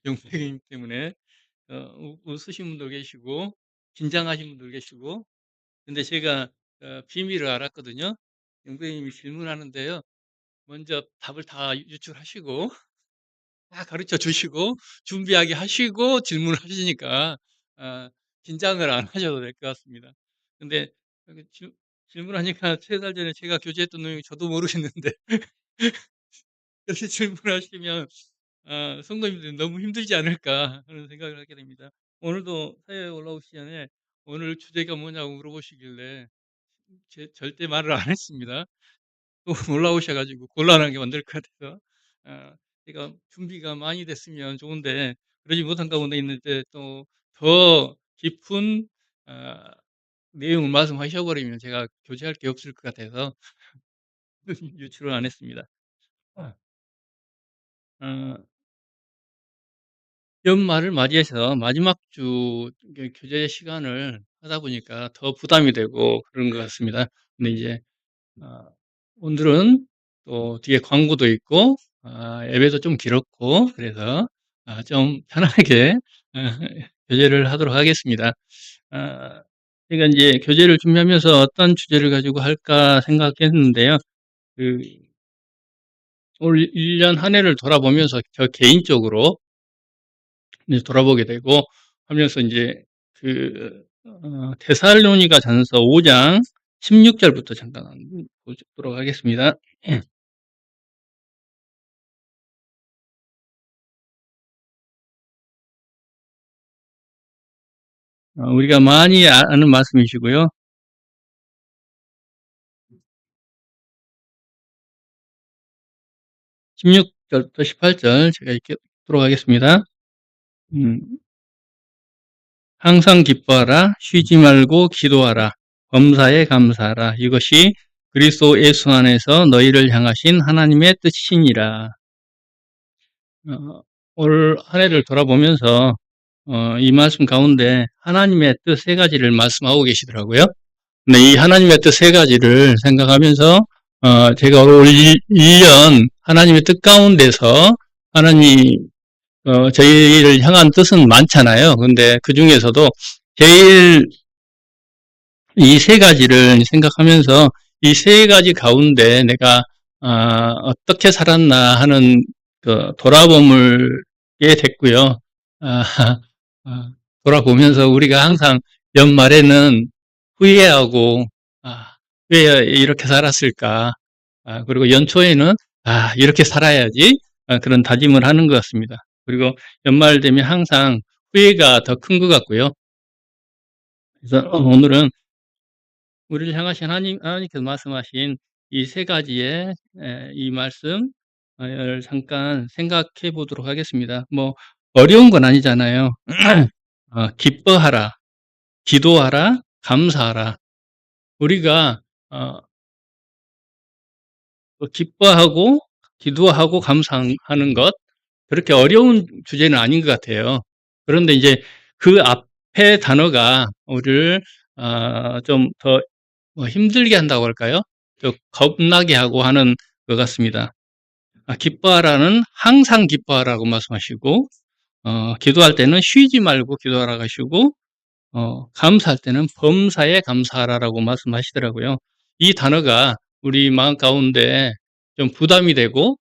영국이기 때문에 웃으신 분도 계시고 긴장하신 분도 계시고. 근데 제가 비밀을 알았거든요. 영국님이 질문하는데요. 먼저 답을 다 유출하시고 다 가르쳐 주시고 준비하게 하시고 질문을 하시니까 아, 긴장을 안 하셔도 될 것 같습니다. 근데 여기 질문하니까 3달 전에 제가 교제했던 내용이 저도 모르겠는데 그렇게 질문하시면 성도님들이 너무 힘들지 않을까 하는 생각을 하게 됩니다. 오늘도 사회에 올라오시기 전에 오늘 주제가 뭐냐고 물어보시길래 절대 말을 안 했습니다. 또 올라오셔가지고 곤란하게 만들 것 같아서 제가 준비가 많이 됐으면 좋은데 그러지 못한 가운데 있는데 또 더 깊은 아, 내용을 말씀하셔버리면 제가 교제할 게 없을 것 같아서 유출을 안 했습니다. 어, 연말을 맞이해서 마지막 주 교제 시간을 하다 보니까 더 부담이 되고 그런 것 같습니다. 근데 이제 아, 오늘은 또 뒤에 광고도 있고 예배도 좀 길었고 그래서 좀 편하게 교제를 하도록 하겠습니다. 아, 제가 이제 교제를 준비하면서 어떤 주제를 가지고 할까 생각했는데요. 그 올 1년 한 해를 돌아보면서 저 개인적으로 이제 돌아보게 되고 하면서 이제 데살로니가 전서 5장 16절부터 잠깐 보도록 하겠습니다. 우리가 많이 아는 말씀이시고요. 16절부터 18절 제가 읽도록 하겠습니다. 음, 항상 기뻐하라, 쉬지 말고 기도하라, 범사에 감사하라. 이것이 그리스도 예수 안에서 너희를 향하신 하나님의 뜻이니라. 올 한 해를 돌아보면서 이 말씀 가운데 하나님의 뜻 3가지를 말씀하고 계시더라고요. 근데 이 하나님의 뜻 3가지를 생각하면서 제가 올 1년 하나님의 뜻 가운데서 하나님 저희를 향한 뜻은 많잖아요. 근데 그 중에서도 제일 이 3가지를 생각하면서 이 3가지 가운데 내가 어떻게 살았나 하는 돌아봄을 게 됐고요. 아, 돌아보면서 우리가 항상 연말에는 후회하고 왜 이렇게 살았을까? 그리고 연초에는 이렇게 살아야지 그런 다짐을 하는 것 같습니다. 그리고 연말 되면 항상 후회가 더 큰 것 같고요. 그래서 오늘은 우리를 향하신 하나님께서 말씀하신 이 3가지의 이 말씀을 잠깐 생각해 보도록 하겠습니다. 뭐 어려운 건 아니잖아요. 기뻐하라, 기도하라, 감사하라. 우리가 기뻐하고 기도하고 감사하는 것 그렇게 어려운 주제는 아닌 것 같아요. 그런데 이제 그 앞에 단어가 우리를 좀 더 힘들게 한다고 할까요? 또 겁나게 하고 하는 것 같습니다. 기뻐하라는 항상 기뻐하라고 말씀하시고 기도할 때는 쉬지 말고 기도하라고 하시고 감사할 때는 범사에 감사하라라고 말씀하시더라고요. 이 단어가 우리 마음 가운데 좀 부담이 되고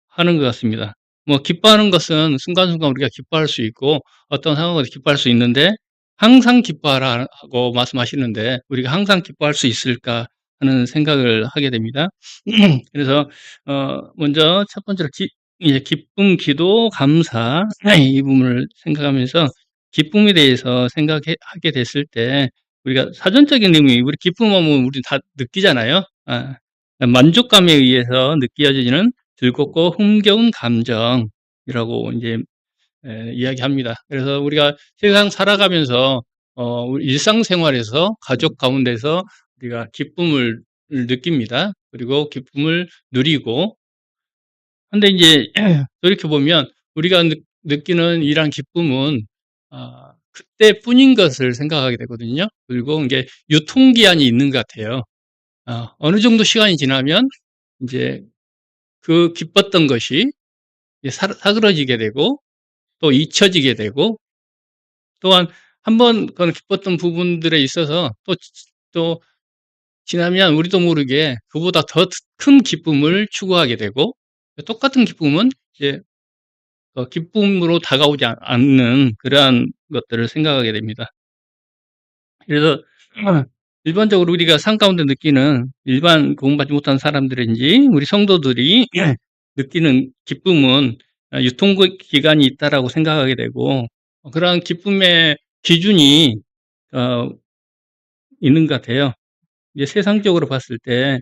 하는 것 같습니다. 뭐 기뻐하는 것은 순간순간 우리가 기뻐할 수 있고 어떤 상황에서 기뻐할 수 있는데 항상 기뻐하라고 말씀하시는데 우리가 항상 기뻐할 수 있을까 하는 생각을 하게 됩니다. 그래서 먼저 첫 번째로 이제 기쁨, 기도, 감사 이 부분을 생각하면서 기쁨에 대해서 생각하게 됐을 때 우리가 사전적인 의미, 우리 기쁨하면 우리 다 느끼잖아요. 만족감에 의해서 느껴지는 즐겁고 흥겨운 감정이라고 이제 이야기합니다. 그래서 우리가 세상 살아가면서 우리 일상생활에서 가족 가운데서 우리가 기쁨을 느낍니다. 그리고 기쁨을 누리고 근데 이제 돌이켜 보면 우리가 느끼는 이러한 기쁨은 그때뿐인 것을 생각하게 되거든요. 그리고 이게 유통기한이 있는 것 같아요. 어느 정도 시간이 지나면 이제 그 기뻤던 것이 사그러지게 되고 또 잊혀지게 되고 또한 한번 그런 기뻤던 부분들에 있어서 또 지나면 우리도 모르게 그보다 더 큰 기쁨을 추구하게 되고 똑같은 기쁨은 이제 기쁨으로 다가오지 않는 그러한 것들을 생각하게 됩니다. 그래서 일반적으로 우리가 삶 가운데 느끼는 일반 구원받지 못한 사람들인지 우리 성도들이 느끼는 기쁨은 유통기간이 있다라고 생각하게 되고 그러한 기쁨의 기준이 있는 것 같아요. 이제 세상적으로 봤을 때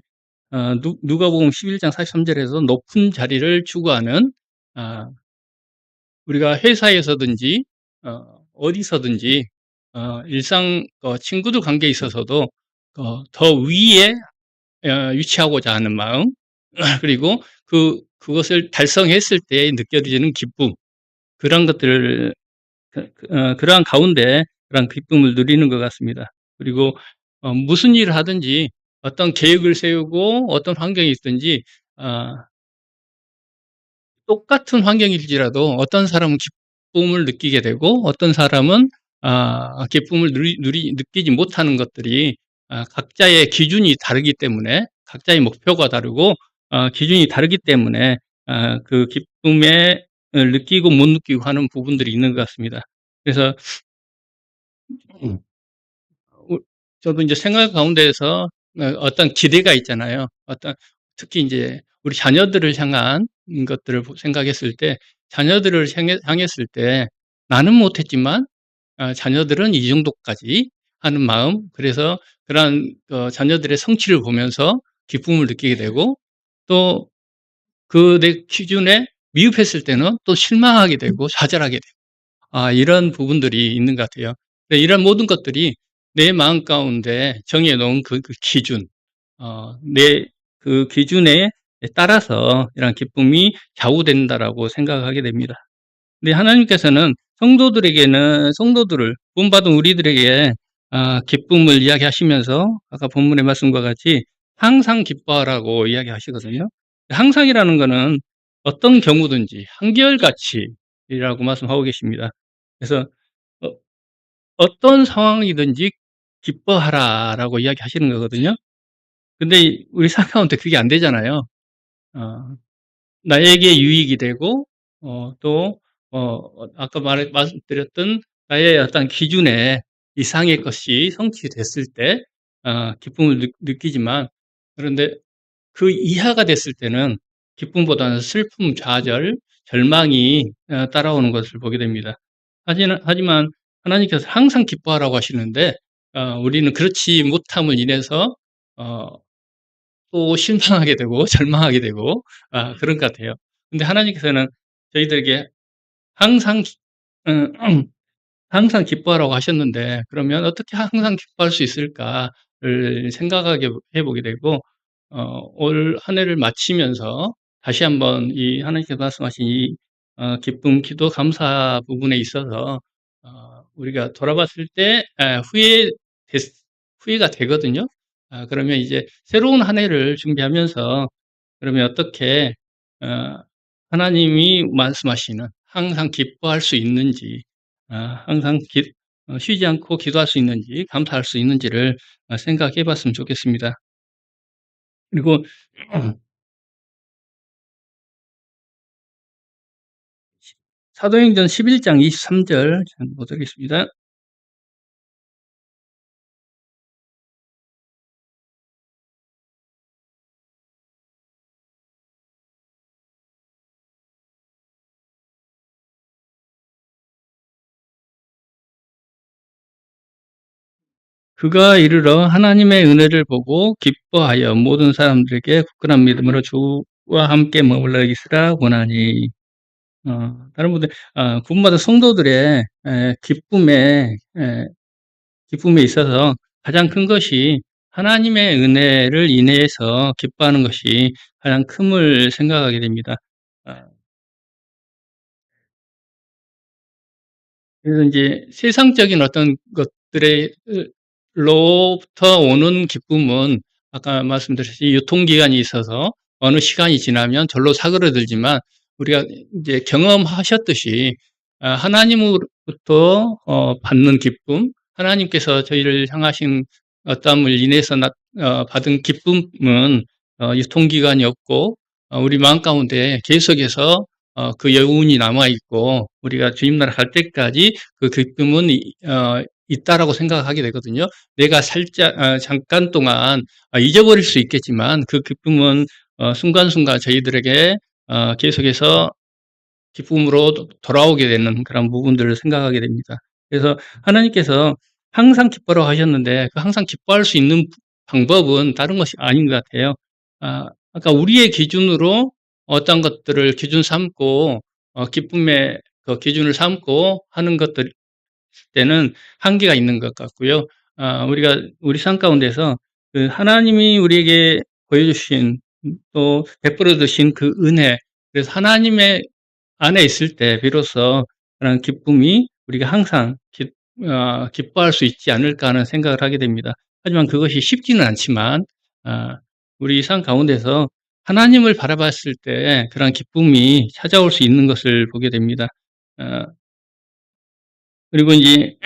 누가복음 11장 43절에서 높은 자리를 추구하는 우리가 회사에서든지 어디서든지 일상 친구들 관계에 있어서도 더 위에 위치하고자 하는 마음 그리고 그것을 달성했을 때 느껴지는 기쁨 그런 것들을 그러한 가운데 그런 기쁨을 누리는 것 같습니다. 그리고 무슨 일을 하든지 어떤 계획을 세우고 어떤 환경이 있든지 똑같은 환경일지라도 어떤 사람은 기쁨을 느끼게 되고 어떤 사람은 기쁨을 느끼지 못하는 것들이 각자의 기준이 다르기 때문에 각자의 목표가 다르고 기준이 다르기 때문에 그 기쁨에 느끼고 못 느끼고 하는 부분들이 있는 것 같습니다. 그래서 저도 이제 생활 가운데에서 어떤 기대가 있잖아요. 특히 이제 우리 자녀들을 향한 것들을 생각했을 때, 자녀들을 향했을 때, 나는 못했지만, 자녀들은 이 정도까지 하는 마음, 그래서 그러한 자녀들의 성취를 보면서 기쁨을 느끼게 되고, 또 그 내 기준에 미흡했을 때는 또 실망하게 되고, 좌절하게 되고, 이런 부분들이 있는 것 같아요. 이런 모든 것들이 내 마음 가운데 정해 놓은 그 기준, 내 그 기준에 따라서 이런 기쁨이 좌우된다라고 생각하게 됩니다. 근데 하나님께서는 성도들을, 구원받은 우리들에게 기쁨을 이야기하시면서 아까 본문의 말씀과 같이 항상 기뻐하라고 이야기하시거든요. 항상이라는 거는 어떤 경우든지 한결같이라고 말씀하고 계십니다. 그래서 어, 어떤 상황이든지 기뻐하라라고 이야기하시는 거거든요. 근데 우리 삶 가운데 그게 안 되잖아요. 어, 나에게 유익이 되고 또 아까 말씀드렸던 나의 어떤 기준에 이상의 것이 성취됐을 때 기쁨을 느끼지만 그런데 그 이하가 됐을 때는 기쁨보다는 슬픔, 좌절, 절망이 따라오는 것을 보게 됩니다. 하지만 하나님께서 항상 기뻐하라고 하시는데 우리는 그렇지 못함을 인해서 어, 또 실망하게 되고 절망하게 되고 그런 것 같아요. 근데 하나님께서는 저희들에게 항상 음, 항상 기뻐하라고 하셨는데 그러면 어떻게 항상 기뻐할 수 있을까를 생각하게 해보게 되고 올 한 해를 마치면서 다시 한번 이 하나님께서 말씀하신 이 기쁨, 기도, 감사 부분에 있어서 우리가 돌아봤을 때 후회가 되거든요. 그러면 이제 새로운 한 해를 준비하면서 그러면 어떻게 어, 하나님이 말씀하시는 항상 기뻐할 수 있는지 항상 쉬지 않고 기도할 수 있는지 감사할 수 있는지를 생각해 봤으면 좋겠습니다. 그리고 사도행전 11장 23절 보겠습니다. 그가 이르러 하나님의 은혜를 보고 기뻐하여 모든 사람들에게 굳건한 믿음으로 주와 함께 머물러 있으라 원하니. 다른 분들, 구원받은 성도들의 기쁨에 있어서 가장 큰 것이 하나님의 은혜를 인해서 기뻐하는 것이 가장 큼을 생각하게 됩니다. 아, 그래서 이제 세상적인 어떤 것들로부터 오는 기쁨은 아까 말씀드렸듯이 유통기간이 있어서 어느 시간이 지나면 절로 사그러들지만 우리가 이제 경험하셨듯이 하나님으로부터 받는 기쁨, 하나님께서 저희를 향하신 어떠함을 인해서 받은 기쁨은 유통기간이 없고 우리 마음 가운데 계속해서 그 여운이 남아있고 우리가 주님 나라 갈 때까지 그 기쁨은 있다라고 생각하게 되거든요. 내가 살짝 잠깐 동안 잊어버릴 수 있겠지만 그 기쁨은 순간순간 저희들에게 계속해서 기쁨으로 돌아오게 되는 그런 부분들을 생각하게 됩니다. 그래서 하나님께서 항상 기뻐라고 하셨는데 그 항상 기뻐할 수 있는 방법은 다른 것이 아닌 것 같아요. 아까 우리의 기준으로 어떤 것들을 기준 삼고 기쁨의 그 기준을 삼고 하는 것들 때는 한계가 있는 것 같고요. 우리가 우리 삶 가운데서 그 하나님이 우리에게 보여주신 또 베풀어 주신 그 은혜, 그래서 하나님의 안에 있을 때 비로소 그런 기쁨이 우리가 항상 기뻐할 수 있지 않을까 하는 생각을 하게 됩니다. 하지만 그것이 쉽지는 않지만 우리 삶 가운데서 하나님을 바라봤을 때 그런 기쁨이 찾아올 수 있는 것을 보게 됩니다. 그리고 이제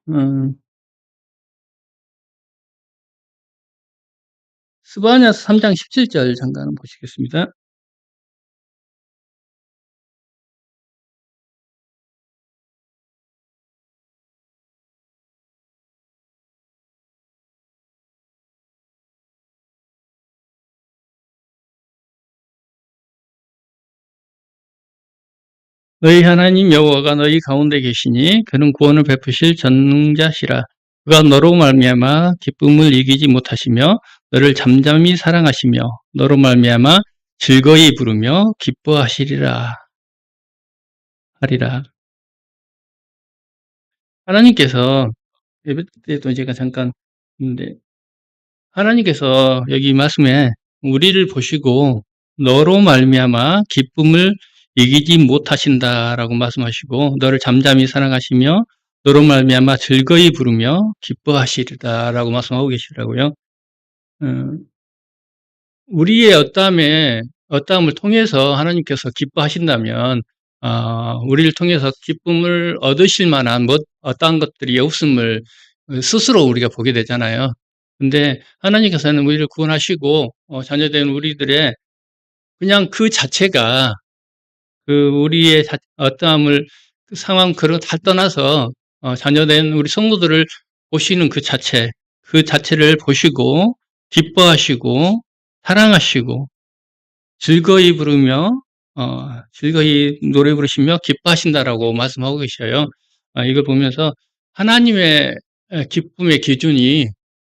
음, 스바냐서 3장 17절 잠깐 보시겠습니다. 너희 하나님 여호와가 너희 가운데 계시니 그는 구원을 베푸실 전능자시라. 그가 너로 말미암아 기쁨을 이기지 못하시며 너를 잠잠히 사랑하시며 너로 말미암아 즐거이 부르며 기뻐하시리라 하리라. 하나님께서 예배 때도 제가 잠깐 했는데 하나님께서 여기 말씀에 우리를 보시고 너로 말미암아 기쁨을 이기지 못하신다라고 말씀하시고 너를 잠잠히 사랑하시며 너로 말미암아 즐거이 부르며 기뻐하시리다라고 말씀하고 계시더라고요. 음, 우리의 어떠함을 통해서 하나님께서 기뻐하신다면 우리를 통해서 기쁨을 얻으실 만한 어떠한 것들이 없음을 스스로 우리가 보게 되잖아요. 근데 하나님께서는 우리를 구원하시고 자녀된 우리들의 그냥 그 자체가 그 우리의 어떠함을 그 상황 그런 다 떠나서 자녀된 우리 성도들을 보시는 그 자체를 보시고 기뻐하시고 사랑하시고 즐거이 부르며 즐거이 노래 부르시며 기뻐하신다라고 말씀하고 계셔요. 이걸 보면서 하나님의 기쁨의 기준이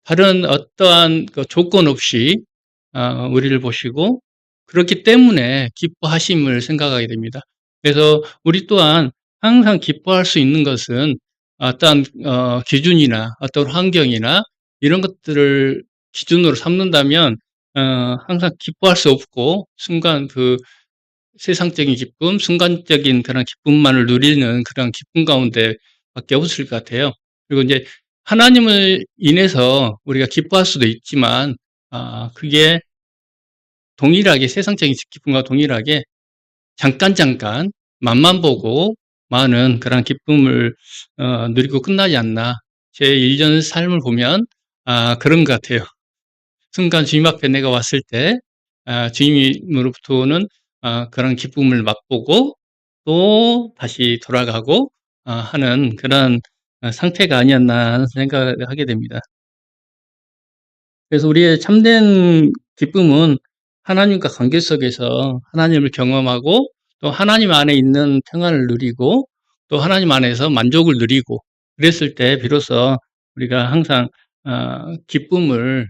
다른 어떠한 그 조건 없이 우리를 보시고 그렇기 때문에 기뻐하심을 생각하게 됩니다. 그래서 우리 또한 항상 기뻐할 수 있는 것은 어떠한 기준이나 어떤 환경이나 이런 것들을 기준으로 삼는다면 항상 기뻐할 수 없고 순간 그 세상적인 기쁨, 순간적인 그런 기쁨만을 누리는 그런 기쁨 가운데 밖에 없을 것 같아요. 그리고 이제 하나님을 인해서 우리가 기뻐할 수도 있지만, 그게 동일하게, 세상적인 기쁨과 동일하게 잠깐 맛만 보고 많은 그런 기쁨을 누리고 끝나지 않나. 제 일전 삶을 보면 그런 것 같아요. 순간 주님 앞에 내가 왔을 때 주님으로부터는 그런 기쁨을 맛보고 또 다시 돌아가고 하는 그런 상태가 아니었나 하는 생각을 하게 됩니다. 그래서 우리의 참된 기쁨은 하나님과 관계 속에서 하나님을 경험하고 또 하나님 안에 있는 평안을 누리고 또 하나님 안에서 만족을 누리고 그랬을 때 비로소 우리가 항상 기쁨을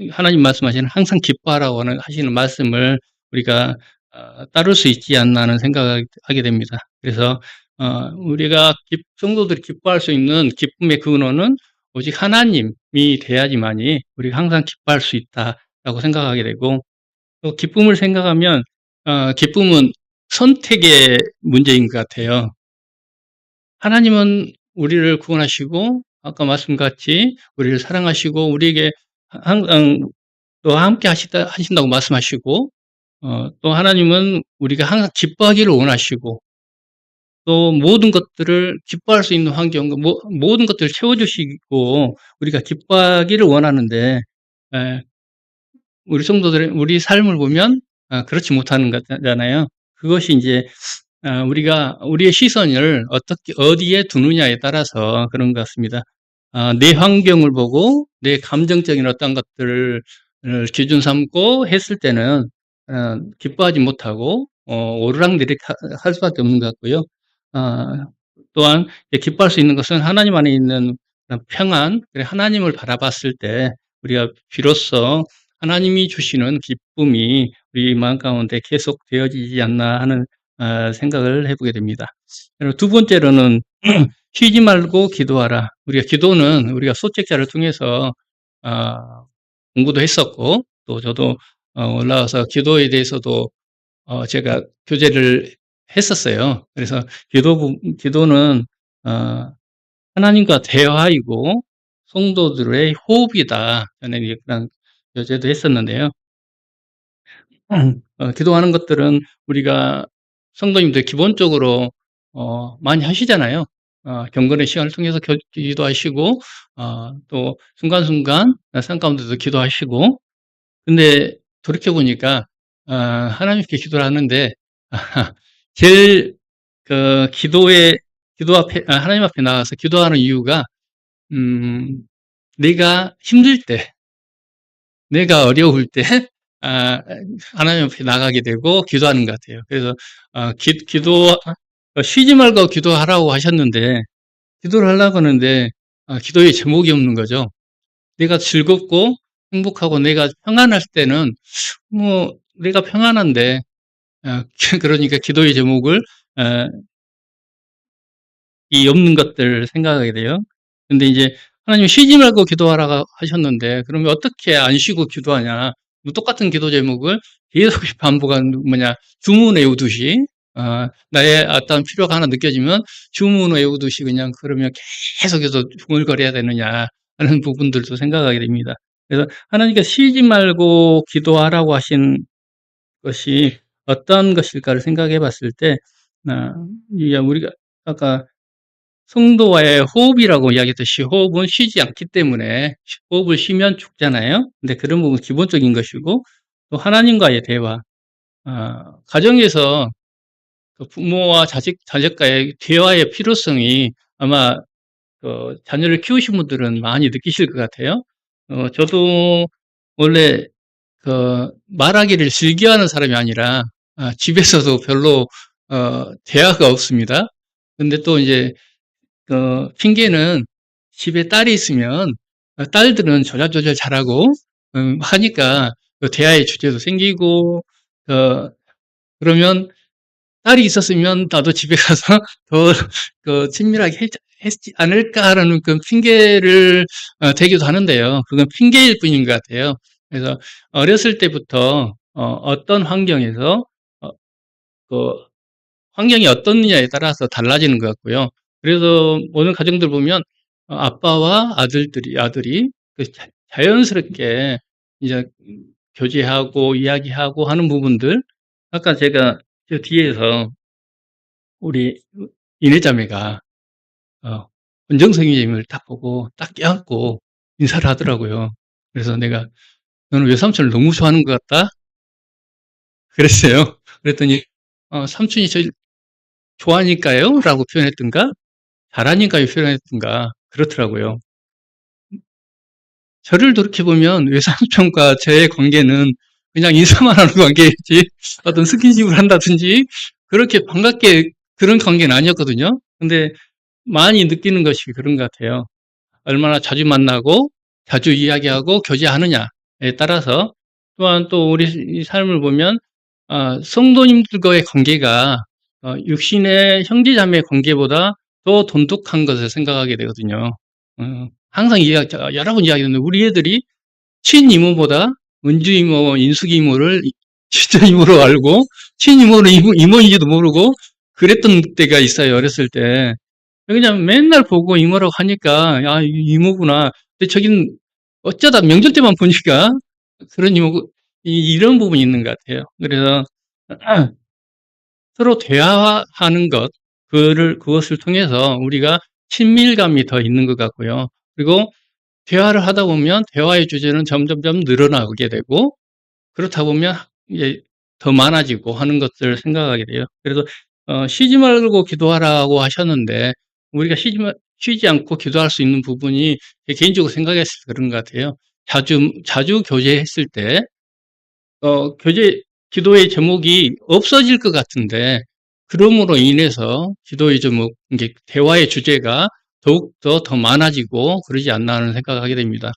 하나님 말씀하시는 항상 기뻐하라고 하시는 말씀을 우리가 따를 수 있지 않나 하는 생각을 하게 됩니다. 그래서 우리가 성도들이 기뻐할 수 있는 기쁨의 근원은 오직 하나님이 돼야지만이 우리가 항상 기뻐할 수 있다라고 생각하게 되고 또 기쁨을 생각하면 기쁨은 선택의 문제인 것 같아요. 하나님은 우리를 구원하시고 아까 말씀같이 우리를 사랑하시고 우리에게 항상 또 함께 하신다고 말씀하시고 또 하나님은 우리가 항상 기뻐하기를 원하시고 또 모든 것들을 기뻐할 수 있는 환경, 모든 것들을 채워주시고 우리가 기뻐하기를 원하는데 에, 우리 성도들의 우리 삶을 보면 그렇지 못하는 거잖아요. 그것이 이제 우리가 우리의 시선을 어떻게 어디에 두느냐에 따라서 그런 것 같습니다. 내 환경을 보고 내 감정적인 어떤 것들을 기준 삼고 했을 때는 기뻐하지 못하고 오르락내리락 할 수밖에 없는 것 같고요. 또한 기뻐할 수 있는 것은 하나님 안에 있는 평안, 하나님을 바라봤을 때 우리가 비로소 하나님이 주시는 기쁨이 우리 마음 가운데 계속 되어지지 않나 하는 생각을 해보게 됩니다. 그리고 두 번째로는 쉬지 말고 기도하라. 우리가 기도는 우리가 소책자를 통해서 공부도 했었고 또 저도 올라와서 기도에 대해서도 제가 교제를 했었어요. 그래서 기도는 하나님과 대화이고 성도들의 호흡이다. 저는 그런 교제도 했었는데요. 기도하는 것들은 우리가 성도님들 기본적으로 많이 하시잖아요. 경건의 시간을 통해서 기도하시고 또 순간순간 삶 가운데도 기도하시고 근데 돌이켜 보니까 하나님께 기도를 하는데 제일 그 기도 앞에 하나님 앞에 나가서 기도하는 이유가 내가 힘들 때 내가 어려울 때 하나님 앞에 나가게 되고 기도하는 것 같아요. 그래서 기도 쉬지 말고 기도하라고 하셨는데 기도를 하려고 하는데 기도의 제목이 없는 거죠. 내가 즐겁고 행복하고 내가 평안할 때는 뭐 내가 평안한데 그러니까 기도의 제목을 이 없는 것들을 생각하게 돼요. 근데 이제 하나님 쉬지 말고 기도하라고 하셨는데 그러면 어떻게 안 쉬고 기도하냐? 뭐 똑같은 기도 제목을 계속 반복하는 주문 외우듯이 나의 어떤 필요가 하나 느껴지면 주문 외우듯이 그냥 그러면 계속해서 중얼거려야 되느냐 하는 부분들도 생각하게 됩니다. 그래서 하나님께서 쉬지 말고 기도하라고 하신 것이 어떤 것일까를 생각해 봤을 때 우리가 아까 성도와의 호흡이라고 이야기했듯이 호흡은 쉬지 않기 때문에 호흡을 쉬면 죽잖아요. 근데 그런 부분 기본적인 것이고 또 하나님과의 대화, 가정에서 부모와 자식과의 대화의 필요성이 아마 자녀를 키우신 분들은 많이 느끼실 것 같아요. 저도 원래 말하기를 즐겨하는 사람이 아니라 집에서도 별로 대화가 없습니다. 근데 또 이제 핑계는 집에 딸이 있으면 딸들은 조잘조잘 잘하고 하니까 대화의 주제도 생기고 그러면 딸이 있었으면 나도 집에 가서 더 친밀하게 했지 않을까라는 그 핑계를 대기도 하는데요. 그건 핑계일 뿐인 것 같아요. 그래서 어렸을 때부터 어떤 환경에서 그 환경이 어떻느냐에 따라서 달라지는 것 같고요. 그래서 모든 가정들 보면 아빠와 아들이 그 자연스럽게 이제 교제하고 이야기하고 하는 부분들 아까 제가 저 뒤에서 우리 이내자매가 은정성이님을 딱 보고 딱 껴안고 인사를 하더라고요. 그래서 내가 너는 외삼촌을 너무 좋아하는 것 같다? 그랬어요. 그랬더니 삼촌이 저 좋아하니까요? 라고 표현했던가? 잘하니까요? 표현했던가? 그렇더라고요. 저를 돌이켜보면 외삼촌과 저의 관계는 그냥 인사만 하는 관계였지 어떤 스킨십을 한다든지 그렇게 반갑게 그런 관계는 아니었거든요. 근데 많이 느끼는 것이 그런 것 같아요. 얼마나 자주 만나고 자주 이야기하고 교제하느냐에 따라서 또한 또 우리 삶을 보면 성도님들과의 관계가 육신의 형제자매 관계보다 더 돈독한 것을 생각하게 되거든요. 항상 여러 번 이야기했는데 우리 애들이 친이모보다 은주 이모, 인숙이 이모를 진짜 이모로 알고 친이모를 이모인지도 모르고 그랬던 때가 있어요. 어렸을 때. 그냥 맨날 보고 이모라고 하니까 이모구나. 근데 저긴 어쩌다 명절 때만 보니까 그런 이모고 이런 부분이 있는 것 같아요. 그래서 서로 대화하는 것, 그것을 통해서 우리가 친밀감이 더 있는 것 같고요. 그리고 대화를 하다 보면 대화의 주제는 점점점 늘어나게 되고, 그렇다 보면 이제 더 많아지고 하는 것들을 생각하게 돼요. 그래서 쉬지 말고 기도하라고 하셨는데, 우리가 쉬지 않고 기도할 수 있는 부분이 개인적으로 생각했을 때 그런 것 같아요. 자주 교제했을 때 교제 기도의 제목이 없어질 것 같은데, 그럼으로 인해서 기도의 제목, 이게 대화의 주제가 더욱더 더 많아지고 그러지 않나 하는 생각을 하게 됩니다.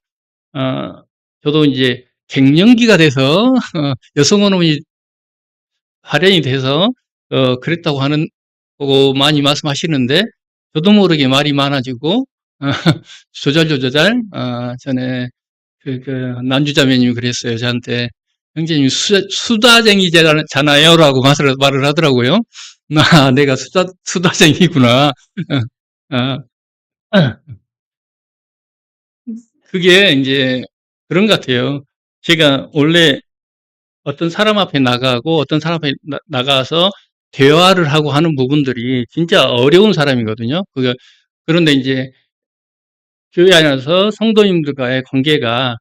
어, 저도 이제 갱년기가 돼서 여성 호르몬이 발현이 돼서 그랬다고 하는 거고 많이 말씀하시는데, 저도 모르게 말이 많아지고 조잘조잘 전에 그 남주자매님이 그랬어요. 저한테 형제님 수다쟁이잖아요라고 말을 하더라고요. 내가 수다쟁이구나. 어, 어, 그게 이제 그런 것 같아요. 제가 원래 어떤 사람 앞에 나가고 어떤 사람 앞에 나가서 대화를 하고 하는 부분들이 진짜 어려운 사람이거든요. 그런데 이제 교회 안에서 성도님들과의 관계가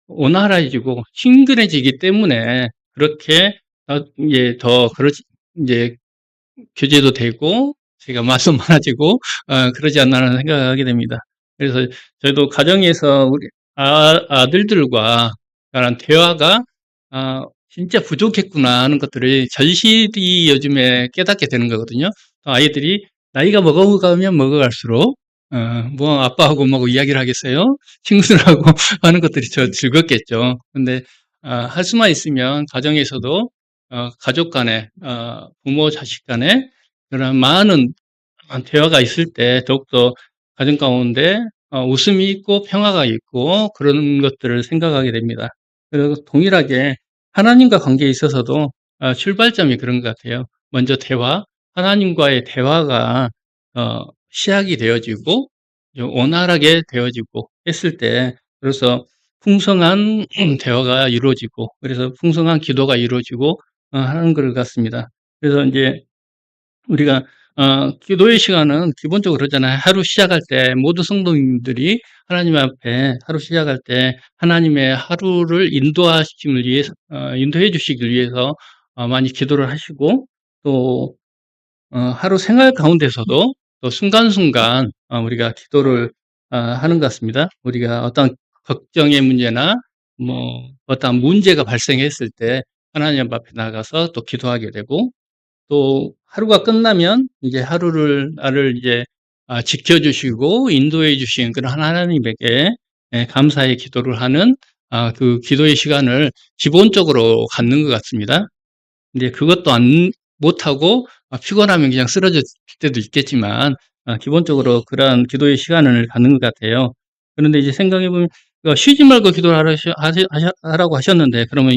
원활해지고 친근해지기 때문에 그렇게 이제 더 그렇지 이제 교제도 되고 제가 말씀 많아지고 그러지 않나 하는 생각을 하게 됩니다. 그래서 저희도 가정에서 우리 아들들과 그런 대화가 진짜 부족했구나 하는 것들을 절실히 요즘에 깨닫게 되는 거거든요. 아이들이 나이가 먹어가면 먹어갈수록 뭐 아빠하고 뭐 이야기를 하겠어요? 친구들하고 하는 것들이 더 즐겁겠죠. 근데 할 수만 있으면 가정에서도 가족 간에 부모 자식 간에 그런 많은 대화가 있을 때 더욱더 가정 가운데 웃음이 있고 평화가 있고 그런 것들을 생각하게 됩니다. 그리고 동일하게 하나님과 관계에 있어서도 출발점이 그런 것 같아요. 먼저 하나님과의 대화가 시작이 되어지고 원활하게 되어지고 했을 때, 그래서 풍성한 대화가 이루어지고 그래서 풍성한 기도가 이루어지고 하는 것 같습니다. 그래서 이제 우리가 기도의 시간은 기본적으로 그러잖아요. 하루 시작할 때 모든 성도님들이 하나님 앞에 하루 시작할 때 하나님의 하루를 인도하심을 위해서 인도해 주시기 위해서 많이 기도를 하시고, 또 하루 생활 가운데서도 또 순간순간 우리가 기도를 하는 것 같습니다. 우리가 어떤 걱정의 문제나 뭐 어떤 문제가 발생했을 때 하나님 앞에 나가서 또 기도하게 되고, 또 하루가 끝나면 이제 나를 이제 지켜주시고 인도해 주신 그런 하나님에게 감사의 기도를 하는 그 기도의 시간을 기본적으로 갖는 것 같습니다. 근데 그것도 못하고 피곤하면 그냥 쓰러질 때도 있겠지만 기본적으로 그러한 기도의 시간을 갖는 것 같아요. 그런데 이제 생각해 보면 쉬지 말고 기도를 하라고 하셨는데, 그러면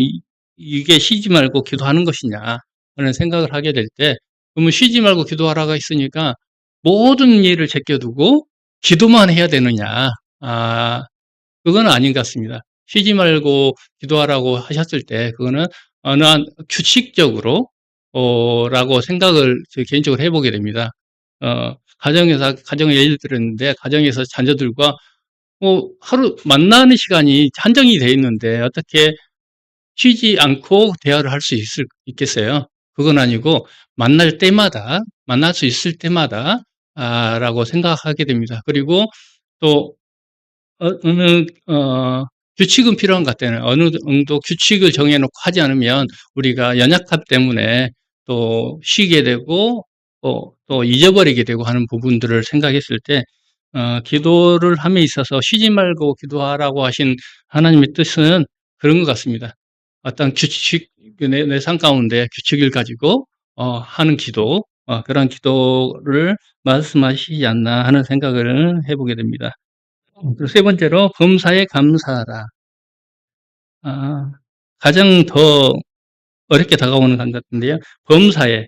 이게 쉬지 말고 기도하는 것이냐 하는 생각을 하게 될 때, 그러면 쉬지 말고 기도하라고 했으니까 모든 일을 제껴두고 기도만 해야 되느냐? 그건 아닌 것 같습니다. 쉬지 말고 기도하라고 하셨을 때 그거는 어느 한 규칙적으로 라고 생각을 개인적으로 해보게 됩니다. 가정의 예를 들었는데, 가정에서 자녀들과 하루 만나는 시간이 한정이 돼 있는데 어떻게 쉬지 않고 대화를 할 수 있겠어요? 그건 아니고 만날 수 있을 때마다 라고 생각하게 됩니다. 그리고 또 어느 규칙은 필요한 것 같아요. 어느 정도 규칙을 정해놓고 하지 않으면 우리가 연약함 때문에 또 쉬게 되고 또 잊어버리게 되고 하는 부분들을 생각했을 때 기도를 함에 있어서 쉬지 말고 기도하라고 하신 하나님의 뜻은 그런 것 같습니다. 어떤 내 삶 가운데 규칙을 가지고 하는 기도, 그런 기도를 말씀하시지 않나 하는 생각을 해보게 됩니다. 그리고 세 번째로 범사에 감사하라. 아, 가장 더 어렵게 다가오는 것 같은데요. 범사에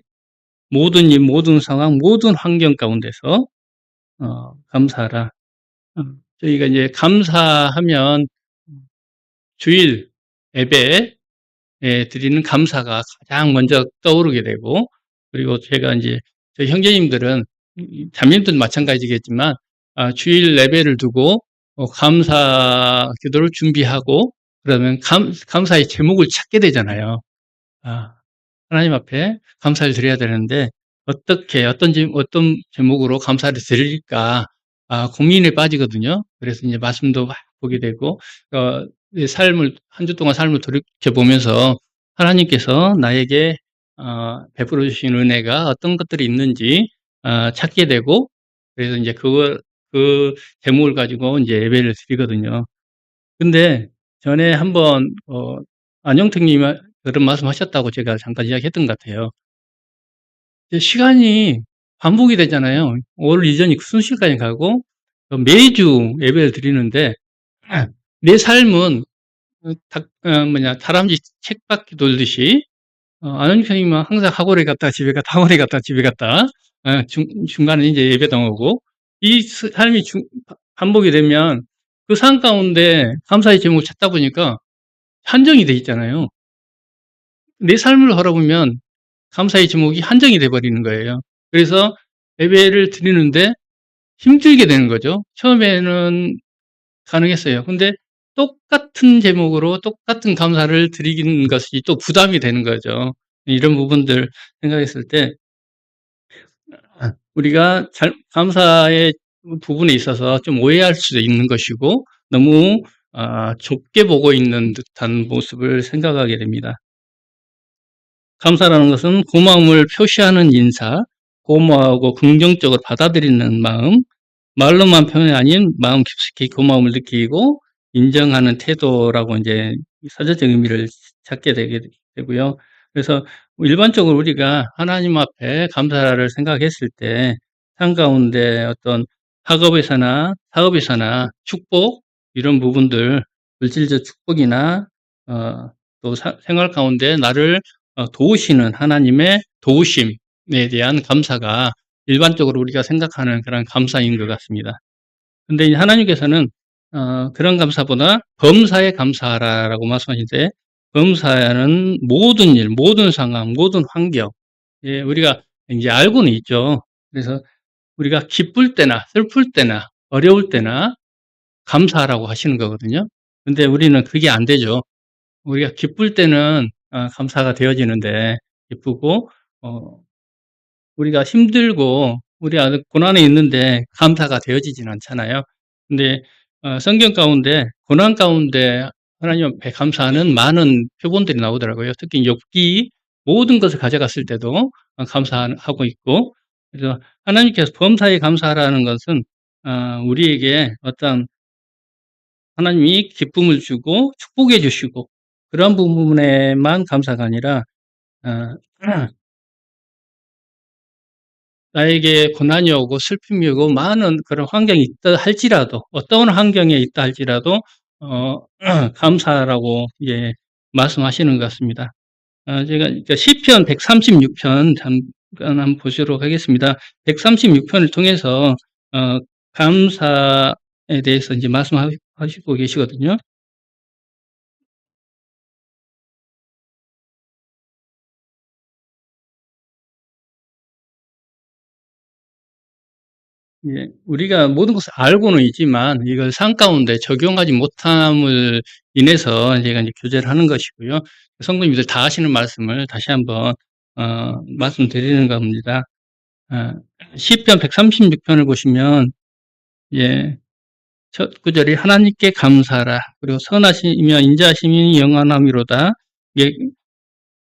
모든 일, 모든 상황, 모든 환경 가운데서 감사하라. 저희가 이제 감사하면 주일 예배 드리는 감사가 가장 먼저 떠오르게 되고, 그리고 제가 이제 저희 형제님들은 자매님들도 마찬가지겠지만 주일 예배를 두고 감사 기도를 준비하고 그러면 감사의 제목을 찾게 되잖아요. 아, 하나님 앞에 감사를 드려야 되는데 어떤 제목으로 감사를 드릴까 고민에 빠지거든요. 그래서 이제 말씀도 막 보게 되고 이 삶을 한 주 동안 삶을 돌이켜 보면서 하나님께서 나에게 베풀어 주신 은혜가 어떤 것들이 있는지 찾게 되고, 그래서 이제 그 제목을 가지고 이제 예배를 드리거든요. 근데 전에 한번 안영택 님이 그런 말씀하셨다고 제가 잠깐 이야기했던 것 같아요. 시간이 반복이 되잖아요. 올 이전이 순식간에 가고 매주 예배를 드리는데 내 삶은 다람쥐 쳇바퀴 돌듯이 안현주 선생님은 항상 학원에 갔다 집에 갔다 학원에 갔다 집에 갔다 중간에 이제 예배당 오고 이 삶이 반복이 되면 그 삶 가운데 감사의 제목을 찾다 보니까 한정이 돼 있잖아요. 내 삶을 걸어보면 감사의 제목이 한정이 돼 버리는 거예요. 그래서 예배를 드리는데 힘들게 되는 거죠. 처음에는 가능했어요. 근데 똑같은 제목으로 똑같은 감사를 드리는 것이 또 부담이 되는 거죠. 이런 부분들 생각했을 때 우리가 감사의 부분에 있어서 좀 오해할 수도 있는 것이고 너무 좁게 보고 있는 듯한 모습을 생각하게 됩니다. 감사라는 것은 고마움을 표시하는 인사, 고마워하고 긍정적으로 받아들이는 마음, 말로만 표현이 아닌 마음 깊숙이 고마움을 느끼고 인정하는 태도라고 이제 사전적 의미를 찾게 되고요. 그래서 일반적으로 우리가 하나님 앞에 감사를 생각했을 때 삶 가운데 어떤 학업에서나 사업에서나 축복 이런 부분들, 물질적 축복이나 또 생활 가운데 나를 도우시는 하나님의 도우심에 대한 감사가 일반적으로 우리가 생각하는 그런 감사인 것 같습니다. 근데 하나님께서는 그런 감사보다 범사에 감사하라라고 말씀하시는데, 범사는 모든 일, 모든 상황, 모든 환경, 우리가 이제 알고는 있죠. 그래서 우리가 기쁠 때나 슬플 때나 어려울 때나 감사하라고 하시는 거거든요. 근데 우리는 그게 안 되죠. 우리가 기쁠 때는 감사가 되어지는데 기쁘고 우리가 힘들고 우리 아주 고난에 있는데 감사가 되어지진 않잖아요. 근데 성경 가운데 고난 가운데 하나님 앞에 감사하는 많은 표본들이 나오더라고요. 특히 욥기 모든 것을 가져갔을 때도 감사하고 있고, 그래서 하나님께서 범사에 감사하라는 것은 우리에게 어떤 하나님이 기쁨을 주고 축복해 주시고 그런 부분에만 감사가 아니라 어, 나에게 고난이 오고 슬픔이 오고 많은 그런 환경이 있다 할지라도 어떤 환경에 있다 할지라도 감사라고 예 말씀하시는 것 같습니다. 제가 시편 136편 잠깐 한번 보시도록 하겠습니다. 136편을 통해서 감사에 대해서 이제 말씀하시고 계시거든요. 예, 우리가 모든 것을 알고는 있지만 이걸 삶 가운데 적용하지 못함을 인해서 제가 이제 교제를 하는 것이고요. 성도님들 다 하시는 말씀을 다시 한번 말씀드리는 겁니다. 시편 136편을 보시면 예, 첫 구절이 하나님께 감사하라. 그리고 선하시며 인자하심이 영원함이로다. 이게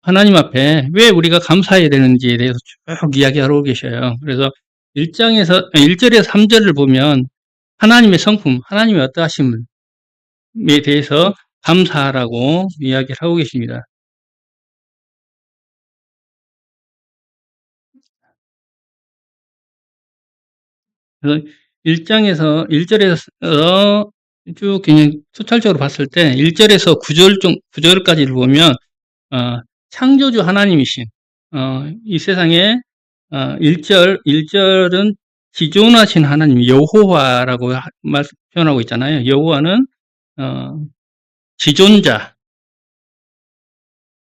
하나님 앞에 왜 우리가 감사해야 되는지에 대해서 쭉 이야기하고 계셔요. 그래서 1절에서 3절을 보면 하나님의 성품, 하나님의 어떠하심에 대해서 감사하라고 이야기를 하고 계십니다. 그래서 1절에서 쭉 그냥 토탈적으로 봤을 때 1절에서 9절까지를 보면 창조주 하나님이신 이 세상에 1절은 지존하신 하나님 여호와라고 표현하고 있잖아요. 여호와는 지존자,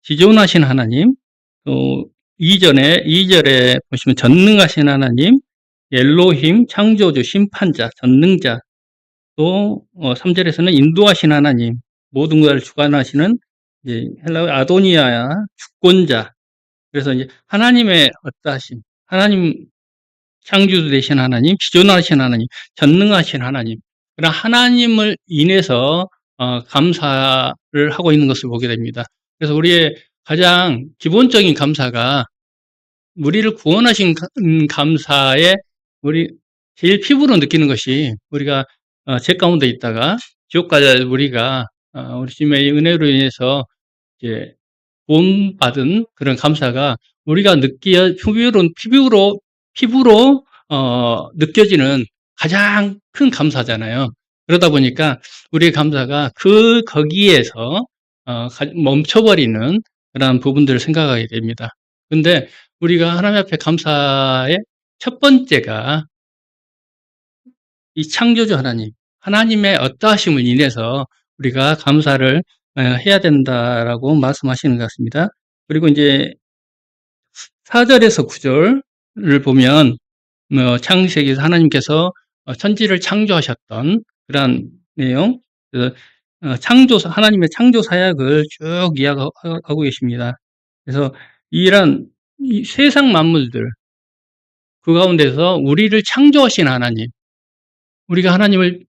지존하신 하나님, 또 2절에 보시면 전능하신 하나님, 엘로힘, 창조주, 심판자, 전능자, 또 3절에서는 인도하신 하나님, 모든 것을 주관하시는 이제 헬라어 아도니아, 주권자. 그래서 이제 하나님의 어떠하심, 하나님 창조주 되신 하나님, 지존하신 하나님, 전능하신 하나님, 그런 하나님을 인해서 감사를 하고 있는 것을 보게 됩니다. 그래서 우리의 가장 기본적인 감사가 우리를 구원하신 감사에 우리 제일 피부로 느끼는 것이 우리가 죄 가운데 있다가 지옥 가자 우리가 우리 주님의 은혜로 인해서 이제 구원받은 그런 감사가 우리가 피부로 느껴지는 가장 큰 감사잖아요. 그러다 보니까 우리의 감사가 거기에서 멈춰버리는 그런 부분들을 생각하게 됩니다. 근데 우리가 하나님 앞에 감사의 첫 번째가 이 창조주 하나님의 어떠하심을 인해서 우리가 감사를 해야 된다라고 말씀하시는 것 같습니다. 그리고 이제 4절에서 9절을 보면 창세기에서 하나님께서 천지를 창조하셨던 그런 내용, 그래서 하나님의 창조 사역을 쭉 이야기하고 계십니다. 그래서 이런 이 세상 만물들 그 가운데서 우리를 창조하신 하나님, 우리가 하나님을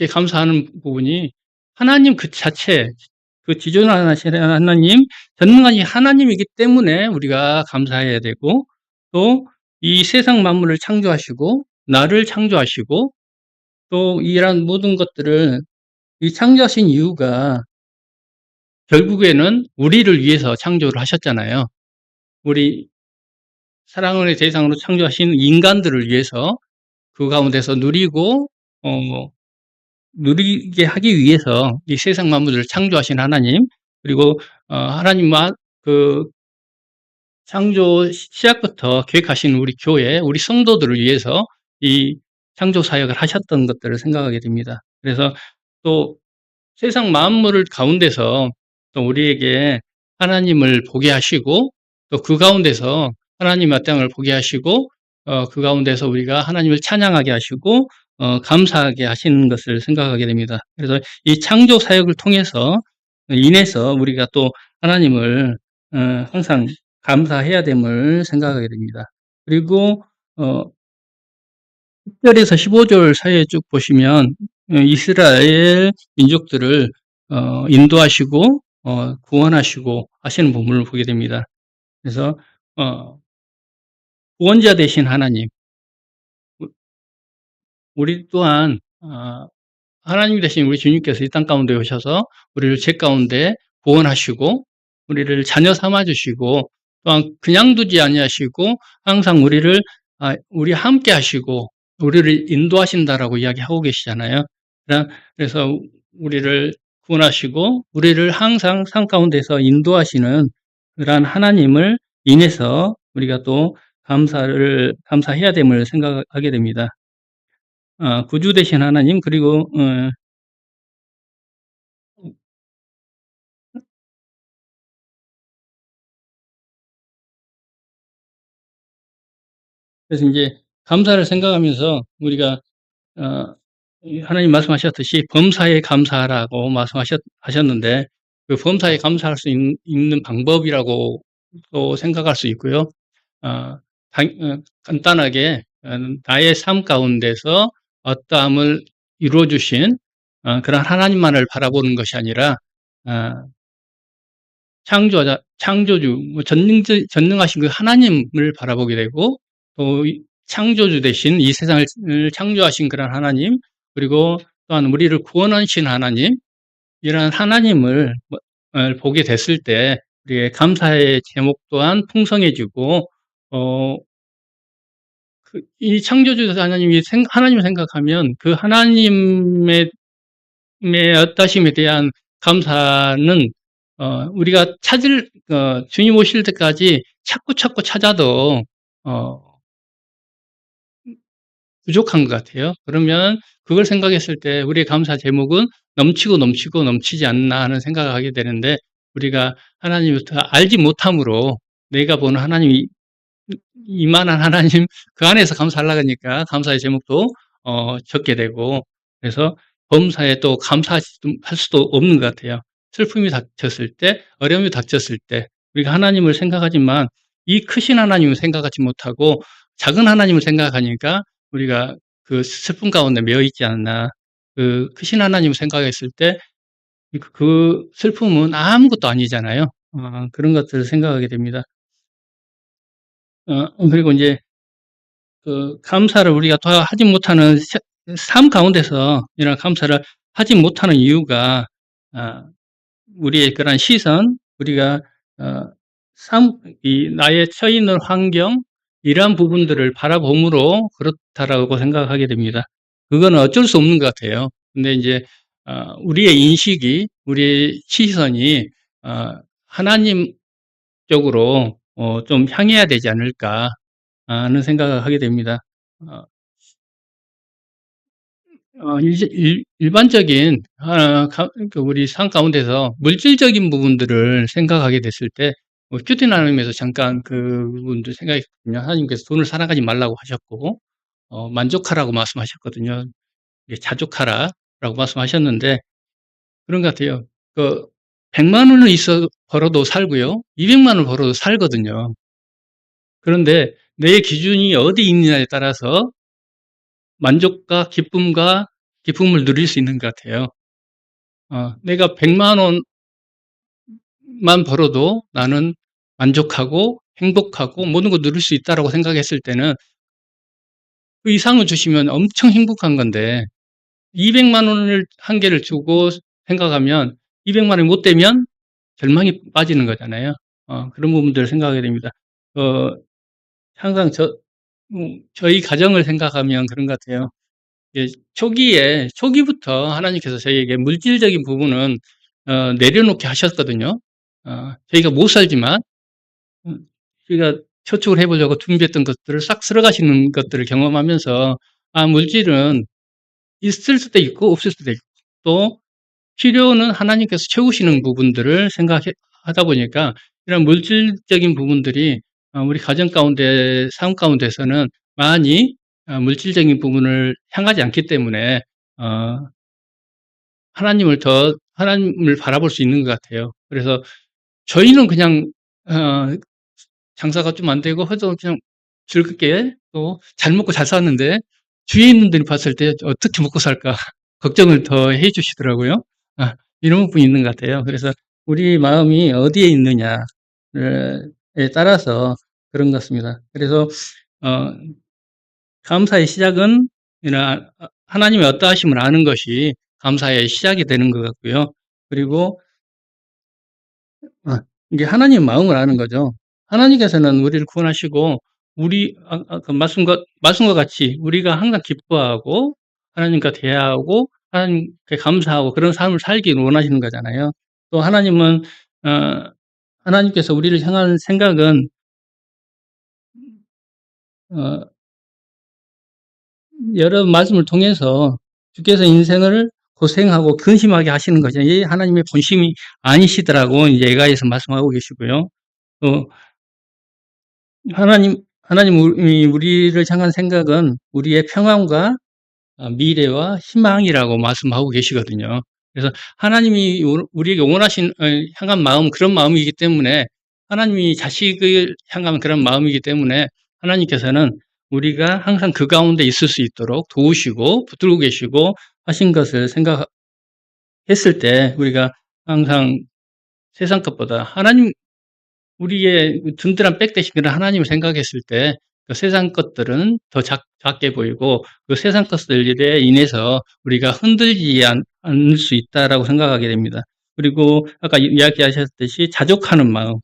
감사하는 부분이 하나님 그 자체, 그 지존하신 하나님, 전능하신 하나님이기 때문에 우리가 감사해야 되고, 또 이 세상 만물을 창조하시고 나를 창조하시고 또 이러한 모든 것들을 이 창조하신 이유가 결국에는 우리를 위해서 창조를 하셨잖아요. 우리 사랑의 대상으로 창조하신 인간들을 위해서 그 가운데서 누리게 하기 위해서 이 세상 만물을 창조하신 하나님, 그리고 하나님과 그 창조 시작부터 계획하신 우리 교회, 우리 성도들을 위해서 이 창조 사역을 하셨던 것들을 생각하게 됩니다. 그래서 또 세상 만물을 가운데서 또 우리에게 하나님을 보게 하시고 또 그 가운데서 하나님의 땅을 보게 하시고 그 가운데서 우리가 하나님을 찬양하게 하시고 감사하게 하시는 것을 생각하게 됩니다. 그래서 이 창조 사역을 인해서 우리가 또 하나님을 항상 감사해야 됨을 생각하게 됩니다. 그리고 10절에서 15절 사이에 쭉 보시면 이스라엘 민족들을 인도하시고 구원하시고 하시는 부분을 보게 됩니다. 그래서 구원자 되신 하나님, 우리 또한 하나님 대신 우리 주님께서 이 땅 가운데 오셔서 우리를 죄 가운데 구원하시고 우리를 자녀 삼아 주시고 또한 그냥 두지 아니하시고 항상 우리 함께 하시고 우리를 인도하신다라고 이야기하고 계시잖아요. 그래서 우리를 구원하시고 우리를 항상 삶 가운데서 인도하시는 그러한 하나님을 인해서 우리가 또 감사해야 됨을 생각하게 됩니다. 구주 되신 하나님, 그리고 그래서 이제 감사를 생각하면서 우리가 하나님 말씀하셨듯이 범사에 감사하라고 말씀하셨는데 그 범사에 감사할 수 있는 방법이라고 또 생각할 수 있고요. 간단하게 나의 삶 가운데서 어떠함을 이루어 주신 그런 하나님만을 바라보는 것이 아니라 창조주, 전능하신 그 하나님을 바라보게 되고 또 창조주 되신 이 세상을 창조하신 그런 하나님, 그리고 또한 우리를 구원하신 하나님, 이런 하나님을 보게 됐을 때 우리의 감사의 제목 또한 풍성해지고 이 창조주 하나님을 생각하면 그 하나님의 어떠심에 대한 감사는 우리가 주님 오실 때까지 찾고 찾아도 부족한 것 같아요. 그러면 그걸 생각했을 때 우리의 감사 제목은 넘치고 넘치지 않나 하는 생각을 하게 되는데 우리가 하나님을 더 알지 못함으로 내가 보는 하나님이 이만한 하나님 그 안에서 감사하려고 하니까 감사의 제목도 적게 되고 그래서 범사에 또 감사할 수도 없는 것 같아요. 슬픔이 닥쳤을 때, 어려움이 닥쳤을 때 우리가 하나님을 생각하지만 이 크신 하나님을 생각하지 못하고 작은 하나님을 생각하니까 우리가 그 슬픔 가운데 매여 있지 않나. 그 크신 하나님을 생각했을 때 그 슬픔은 아무것도 아니잖아요. 그런 것들을 생각하게 됩니다. 그리고 이제 그 감사를 우리가 하지 못하는 삶 가운데서 이런 감사를 하지 못하는 이유가 우리의 그런 시선, 우리가 어, 나의 처해 있는 환경 이러한 부분들을 바라봄으로 그렇다라고 생각하게 됩니다. 그거는 어쩔 수 없는 것 같아요. 근데 이제 우리의 인식이, 우리의 시선이 하나님 쪽으로 좀 향해야 되지 않을까 하는 생각을 하게 됩니다. 어, 일반적인 그 우리 삶 가운데서 물질적인 부분들을 생각하게 됐을 때 큐티 나눔에서 잠깐 그 부분도 생각했거든요. 하나님께서 돈을 살아가지 말라고 하셨고 만족하라고 말씀하셨거든요. 이게 자족하라라고 말씀하셨는데 그런 것 같아요. 그 100만 원을 벌어도 살고요. 200만 원을 벌어도 살거든요. 그런데 내 기준이 어디 있느냐에 따라서 만족과 기쁨을 누릴 수 있는 것 같아요. 내가 100만 원만 벌어도 나는 만족하고 행복하고 모든 걸 누릴 수 있다라고 생각했을 때는 그 이상을 주시면 엄청 행복한 건데 200만 원을 한 개를 주고 생각하면 200만 원이 못 되면 절망이 빠지는 거잖아요. 그런 부분들을 생각하게 됩니다. 어, 항상 저희 가정을 생각하면 그런 것 같아요. 예, 초기부터 하나님께서 저희에게 물질적인 부분은 내려놓게 하셨거든요. 저희가 못 살지만 저희가 저축을 해보려고 준비했던 것들을 싹 쓸어가시는 것들을 경험하면서 물질은 있을 수도 있고 없을 수도 있고 또 필요는 하나님께서 채우시는 부분들을 생각하다 보니까 이런 물질적인 부분들이 우리 가정 가운데, 삶 가운데서는 많이 물질적인 부분을 향하지 않기 때문에 어, 하나님을 바라볼 수 있는 것 같아요. 그래서 저희는 그냥 어, 장사가 좀 안 되고 해도 그냥 즐겁게 또 잘 먹고 잘 사는데 주위에 있는 분들이 봤을 때 어떻게 먹고 살까 걱정을 더 해 주시더라고요. 이런 부분이 있는 것 같아요. 그래서 우리 마음이 어디에 있느냐에 따라서 그런 것 같습니다. 그래서 어, 감사의 시작은 하나님의 어떠하심을 아는 것이 감사의 시작이 되는 것 같고요. 그리고 이게 하나님의 마음을 아는 거죠. 하나님께서는 우리를 구원하시고 그 말씀과 같이 우리가 항상 기뻐하고 하나님과 대화하고 하나님께 감사하고 그런 삶을 살기를 원하시는 거잖아요. 또 어, 하나님께서 우리를 향한 생각은 어, 여러 말씀을 통해서 주께서 인생을 고생하고 근심하게 하시는 거죠. 이 하나님의 본심이 아니시더라고 이제 예가에서 말씀하고 계시고요. 또 하나님이 우리를 향한 생각은 우리의 평안과 미래와 희망이라고 말씀하고 계시거든요. 그래서 하나님이 우리에게 향한 마음, 그런 마음이기 때문에 하나님이 자식을 향한 그런 마음이기 때문에 하나님께서는 우리가 항상 그 가운데 있을 수 있도록 도우시고 붙들고 계시고 하신 것을 생각했을 때 우리가 항상 세상 것보다 우리의 든든한 백 대신 그런 하나님을 생각했을 때 그 세상 것들은 더 작게 보이고 그 세상 것들에 인해서 우리가 흔들리지 않을 수 있다라고 생각하게 됩니다. 그리고 아까 이야기하셨듯이 자족하는 마음,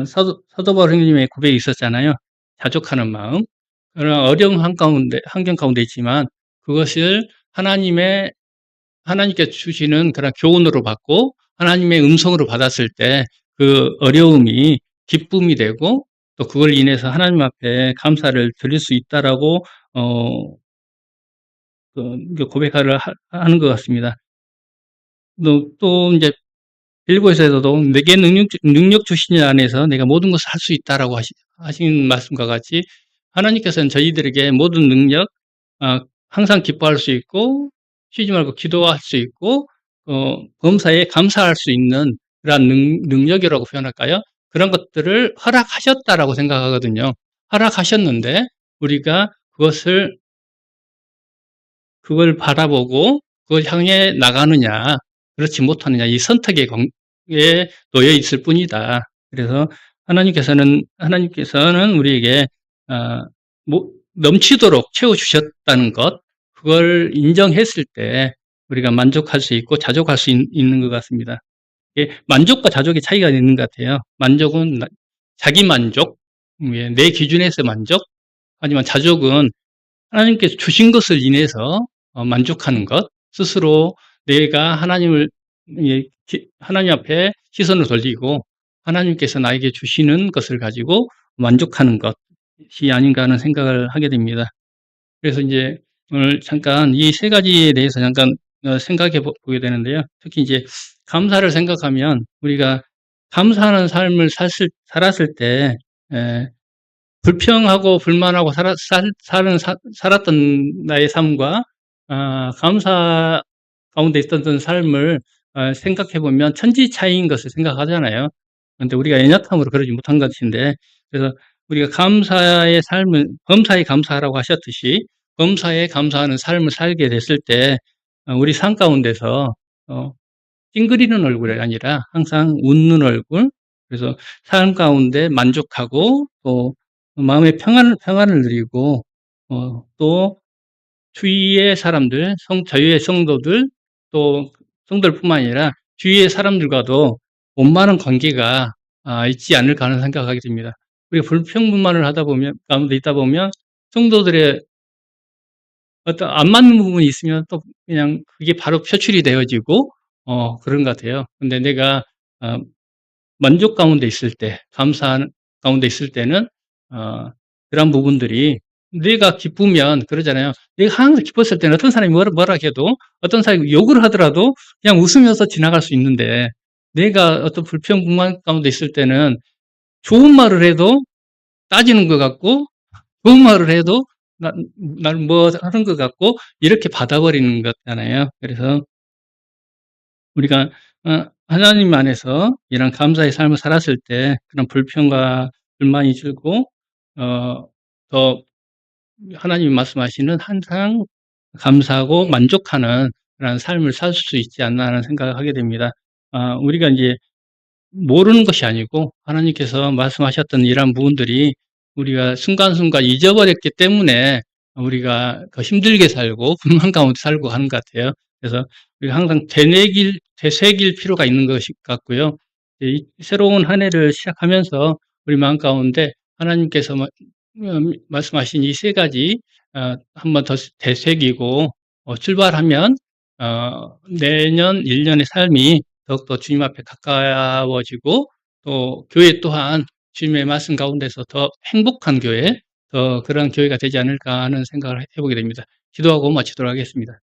사도 바울 형님의 고백이 있었잖아요. 자족하는 마음. 그런 어려운 환경 가운데 있지만 그것을 하나님께 주시는 그런 교훈으로 받고 하나님의 음성으로 받았을 때 그 어려움이 기쁨이 되고 또 그걸 인해서 하나님 앞에 감사를 드릴 수 있다라고 고백을 하는 것 같습니다. 또 이제 빌보에서도 내게 능력 주신 안에서 내가 모든 것을 할 수 있다라고 하신 말씀과 같이 하나님께서는 저희들에게 모든 능력, 항상 기뻐할 수 있고 쉬지 말고 기도할 수 있고 범사에 감사할 수 있는 그러한 능력이라고 표현할까요? 그런 것들을 허락하셨다라고 생각하거든요. 허락하셨는데 우리가 그걸 바라보고 그걸 향해 나가느냐, 그렇지 못하느냐, 이 선택에 놓여 있을 뿐이다. 그래서 하나님께서는 우리에게, 넘치도록 채워주셨다는 것, 그걸 인정했을 때 우리가 만족할 수 있고 자족할 수 있는 것 같습니다. 만족과 자족의 차이가 있는 것 같아요. 만족은 자기 만족, 내 기준에서 만족, 하지만 자족은 하나님께서 주신 것을 인해서 만족하는 것, 스스로 내가 하나님 앞에 시선을 돌리고 하나님께서 나에게 주시는 것을 가지고 만족하는 것이 아닌가 하는 생각을 하게 됩니다. 그래서 이제 오늘 잠깐 이 세 가지에 대해서 잠깐 생각해 보게 되는데요. 특히 이제 감사를 생각하면 우리가 감사하는 삶을 살았을 때 불평하고 불만하고 살았던 나의 삶과 감사 가운데 있었던 삶을 생각해 보면 천지 차이인 것을 생각하잖아요. 그런데 우리가 연약함으로 그러지 못한 것인데, 그래서 우리가 감사의 삶을 범사에 감사하라고 하셨듯이 범사에 감사하는 삶을 살게 됐을 때 우리 삶 가운데서 찡그리는 얼굴이 아니라 항상 웃는 얼굴, 그래서 삶 가운데 만족하고 또 마음의 평안을 누리고 또 주위의 사람들, 저희의 성도들, 또 성도들뿐만 아니라 주위의 사람들과도 원만한 관계가 있지 않을까 하는 생각을 하게 됩니다. 우리가 불평불만을 가운데 있다 보면 성도들의 어떤 안 맞는 부분이 있으면 또 그냥 그게 바로 표출이 되어지고 그런 것 같아요. 근데 내가 만족 가운데 있을 때, 감사 가운데 있을 때는 그런 부분들이 내가 기쁘면 그러잖아요. 내가 항상 기뻤을 때는 어떤 사람이 뭐라 해도 어떤 사람이 욕을 하더라도 그냥 웃으면서 지나갈 수 있는데 내가 어떤 불평불만 가운데 있을 때는 좋은 말을 해도 따지는 것 같고 좋은 말을 해도 날 뭐 하는 것 같고 이렇게 받아버리는 거잖아요. 그래서 우리가 하나님 안에서 이런 감사의 삶을 살았을 때 그런 불평과 불만이 줄고 더 하나님이 말씀하시는 항상 감사하고 만족하는 그런 삶을 살 수 있지 않나 하는 생각을 하게 됩니다. 우리가 이제 모르는 것이 아니고 하나님께서 말씀하셨던 이러한 부분들이 우리가 순간순간 잊어버렸기 때문에 우리가 더 힘들게 살고 불만 가운데 살고 하는 것 같아요. 그래서 우리가 항상 되새길 필요가 있는 것 같고요. 이 새로운 한 해를 시작하면서 우리 마음 가운데 하나님께서 말씀하신 이 세 가지 한번 더 되새기고 출발하면 내년 1년의 삶이 더욱더 주님 앞에 가까워지고 또 교회 또한 주님의 말씀 가운데서 더 행복한 교회, 더 그런 교회가 되지 않을까 하는 생각을 해보게 됩니다. 기도하고 마치도록 하겠습니다.